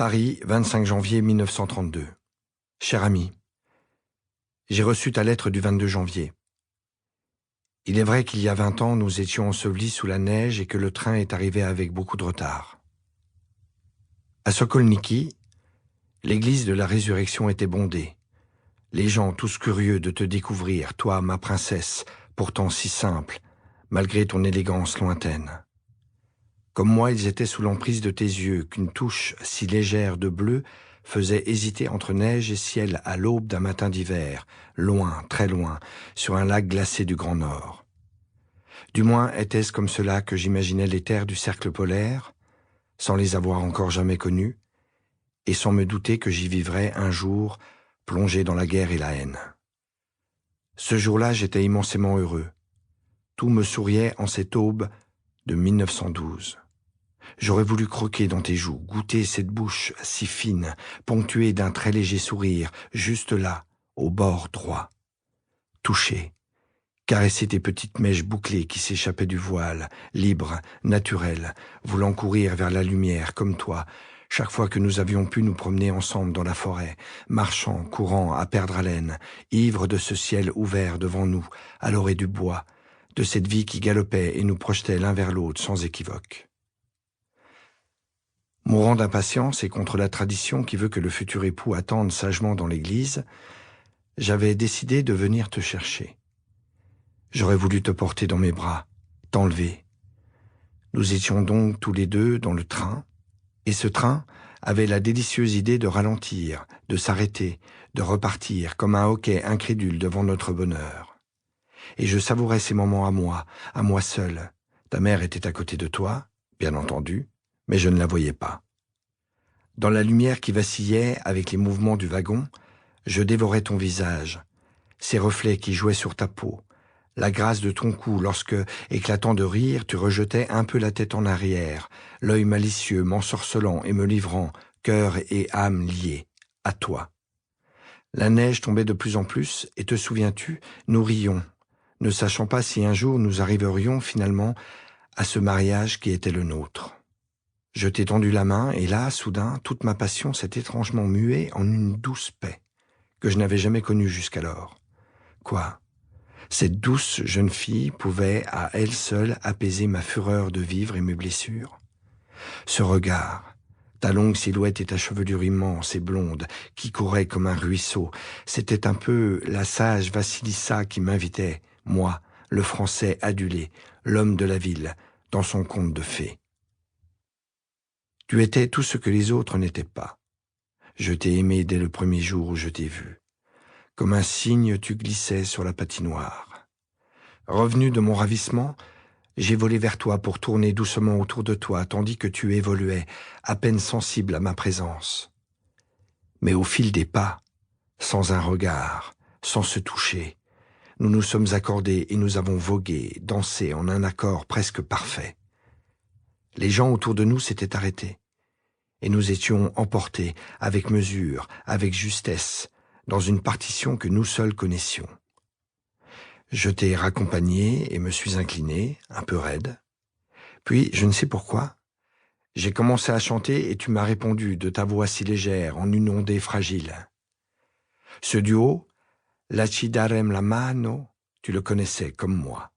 Paris, 25 janvier 1932. Cher ami, j'ai reçu ta lettre du 22 janvier. Il est vrai qu'il y a 20 ans, nous étions ensevelis sous la neige et que le train est arrivé avec beaucoup de retard. À Sokolniki, l'église de la Résurrection était bondée. Les gens tous curieux de te découvrir, toi, ma princesse, pourtant si simple, malgré ton élégance lointaine. Comme moi, ils étaient sous l'emprise de tes yeux, qu'une touche si légère de bleu faisait hésiter entre neige et ciel à l'aube d'un matin d'hiver, loin, très loin, sur un lac glacé du Grand Nord. Du moins était-ce comme cela que j'imaginais les terres du cercle polaire, sans les avoir encore jamais connues, et sans me douter que j'y vivrais un jour plongé dans la guerre et la haine. Ce jour-là, j'étais immensément heureux. Tout me souriait en cette aube de 1912. J'aurais voulu croquer dans tes joues, goûter cette bouche si fine, ponctuée d'un très léger sourire, juste là, au bord droit. Toucher, caresser tes petites mèches bouclées qui s'échappaient du voile, libres, naturelles, voulant courir vers la lumière comme toi, chaque fois que nous avions pu nous promener ensemble dans la forêt, marchant, courant, à perdre haleine, ivres de ce ciel ouvert devant nous, à l'orée du bois, de cette vie qui galopait et nous projetait l'un vers l'autre sans équivoque. Mourant d'impatience et contre la tradition qui veut que le futur époux attende sagement dans l'église, j'avais décidé de venir te chercher. J'aurais voulu te porter dans mes bras, t'enlever. Nous étions donc tous les deux dans le train, et ce train avait la délicieuse idée de ralentir, de s'arrêter, de repartir comme un hoquet incrédule devant notre bonheur. Et je savourais ces moments à moi seul. Ta mère était à côté de toi, bien entendu, mais je ne la voyais pas. Dans la lumière qui vacillait avec les mouvements du wagon, je dévorais ton visage, ces reflets qui jouaient sur ta peau, la grâce de ton cou lorsque, éclatant de rire, tu rejetais un peu la tête en arrière, l'œil malicieux m'ensorcelant et me livrant, cœur et âme liés, à toi. La neige tombait de plus en plus, et te souviens-tu, nous rions, ne sachant pas si un jour nous arriverions finalement à ce mariage qui était le nôtre. Je t'ai tendu la main, et là, soudain, toute ma passion s'est étrangement muée en une douce paix, que je n'avais jamais connue jusqu'alors. Quoi ? Cette douce jeune fille pouvait, à elle seule, apaiser ma fureur de vivre et mes blessures. Ce regard, ta longue silhouette et ta chevelure immense et blonde, qui courait comme un ruisseau, c'était un peu la sage Vassilissa qui m'invitait, moi, le Français adulé, l'homme de la ville, dans son conte de fées. Tu étais tout ce que les autres n'étaient pas. Je t'ai aimé dès le premier jour où je t'ai vu. Comme un cygne, tu glissais sur la patinoire. Revenu de mon ravissement, j'ai volé vers toi pour tourner doucement autour de toi, tandis que tu évoluais, à peine sensible à ma présence. Mais au fil des pas, sans un regard, sans se toucher, nous nous sommes accordés et nous avons vogué, dansé en un accord presque parfait. Les gens autour de nous s'étaient arrêtés. Et nous étions emportés, avec mesure, avec justesse, dans une partition que nous seuls connaissions. Je t'ai raccompagné et me suis incliné, un peu raide. Puis, je ne sais pourquoi, j'ai commencé à chanter et tu m'as répondu de ta voix si légère, en une ondée fragile. Ce duo, La ci darem la mano, tu le connaissais comme moi.